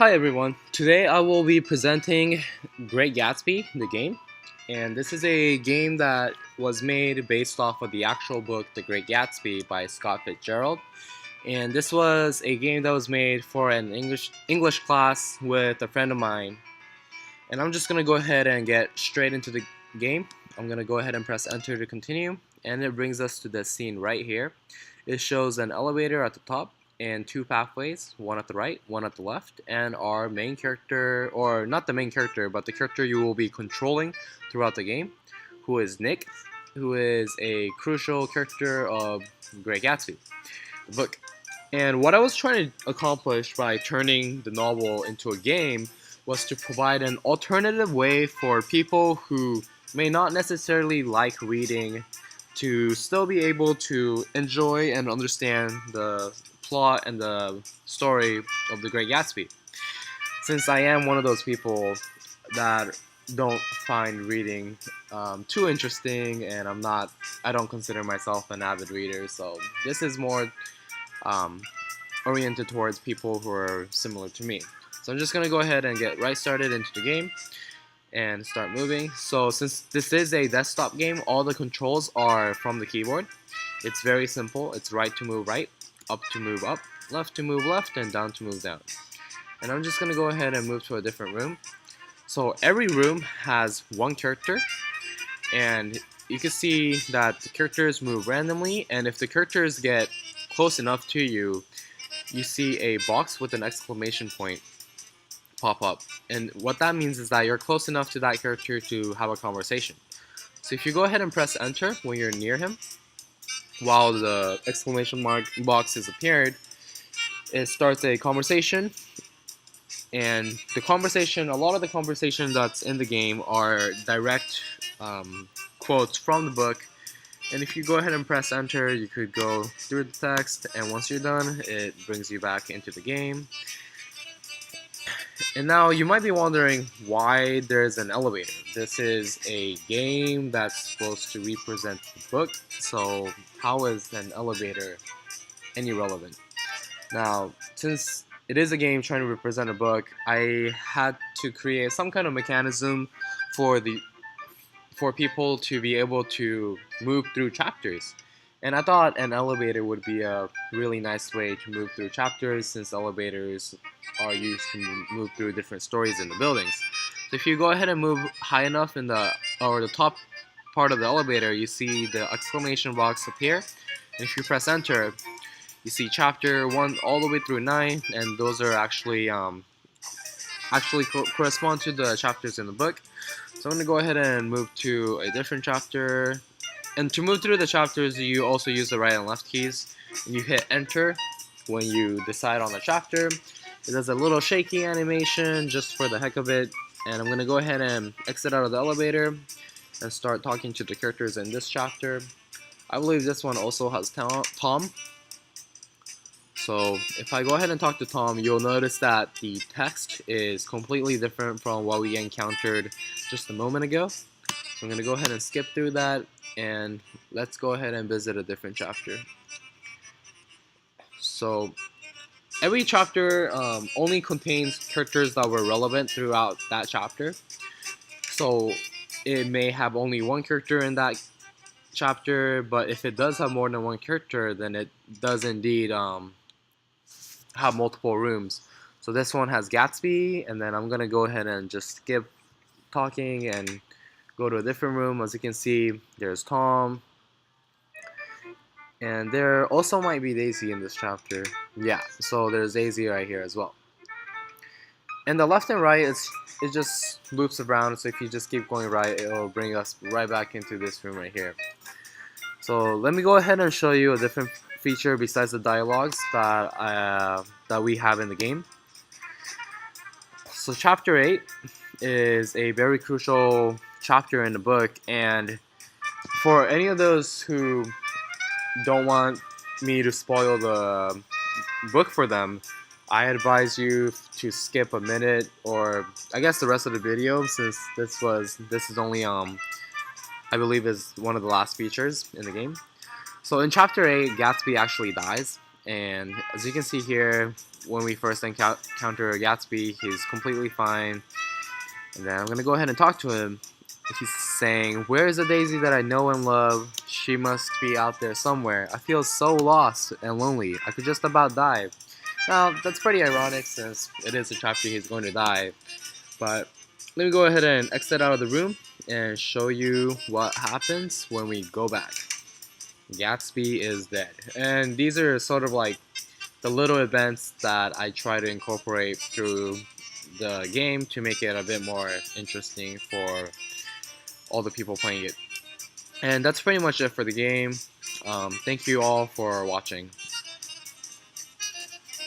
Hi everyone. Today I will be presenting Great Gatsby, the game. And this is a game that was made based off of the actual book The Great Gatsby by Scott Fitzgerald. And this was a game that was made for an English class with a friend of mine. And I'm just going to go ahead and get straight into the game. I'm going to go ahead and press enter to continue. And it brings us to this scene right here. It shows an elevator at the top and two pathways, one at the right, one at the left, and our main character, or not the main character, but the character you will be controlling throughout the game, who is Nick, who is a crucial character of Great Gatsby, the book. And what I was trying to accomplish by turning the novel into a game was to provide an alternative way for people who may not necessarily like reading to still be able to enjoy and understand the plot and the story of The Great Gatsby. Since I am one of those people that don't find reading too interesting, and I don't consider myself an avid reader, so this is more um, oriented towards people who are similar to me. So I'm just gonna go ahead and get right started into the game and start moving. So since this is a desktop game, all the controls are from the keyboard. It's very simple. It's right to move right, up to move up, left to move left, and down to move down. And I'm just gonna go ahead and move to a different room. So every room has one character, and you can see that the characters move randomly, and if the characters get close enough to you, you see a box with an exclamation point pop up. And what that means is that you're close enough to that character to have a conversation. So if you go ahead and press enter when you're near him, while the exclamation mark box is appeared, it starts a conversation. And a lot of the conversation that's in the game are direct quotes from the book. And if you go ahead and press enter, you could go through the text, and once you're done, it brings you back into the game. And now you might be wondering why there's an elevator. This is a game that's supposed to represent the book, so how is an elevator any relevant? Now, since it is a game trying to represent a book, I had to create some kind of mechanism for people to be able to move through chapters. And I thought an elevator would be a really nice way to move through chapters, since elevators are used to move through different stories in the buildings. So if you go ahead and move high enough in the top part of the elevator, you see the exclamation box appear. And if you press enter, you see chapter 1 all the way through 9, and those are actually correspond to the chapters in the book. So I'm going to go ahead and move to a different chapter. And to move through the chapters, you also use the right and left keys. And you hit enter when you decide on the chapter. It does a little shaky animation just for the heck of it. And I'm going to go ahead and exit out of the elevator and start talking to the characters in this chapter. I believe this one also has Tom. So if I go ahead and talk to Tom, you'll notice that the text is completely different from what we encountered just a moment ago. So I'm going to go ahead and skip through that, and let's go ahead and visit a different chapter. So every chapter only contains characters that were relevant throughout that chapter. So it may have only one character in that chapter, but if it does have more than one character, then it does indeed have multiple rooms. So this one has Gatsby, and then I'm gonna go ahead and just skip talking and go to a different room. As you can see, there's Tom, and there also might be Daisy in this chapter. Yeah, so there's Daisy right here as well. And the left and right it just loops around, so if you just keep going right, it'll bring us right back into this room right here. So let me go ahead and show you a different feature besides the dialogues that we have in the game. So chapter 8 is a very crucial chapter in the book, and for any of those who don't want me to spoil the book for them, I advise you to skip a minute, or I guess the rest of the video, since this is only I believe is one of the last features in the game. So in chapter 8, Gatsby actually dies, and as you can see here, when we first encounter Gatsby, he's completely fine. And then I'm gonna go ahead and talk to him. He's saying, "Where's the Daisy that I know and love? She must be out there somewhere. I feel so lost and lonely. I could just about die." Now, that's pretty ironic since it is a chapter he's going to die. But let me go ahead and exit out of the room and show you what happens when we go back. Gatsby is dead. And these are sort of like the little events that I try to incorporate through the game to make it a bit more interesting for all the people playing it. And that's pretty much it for the game. Thank you all for watching.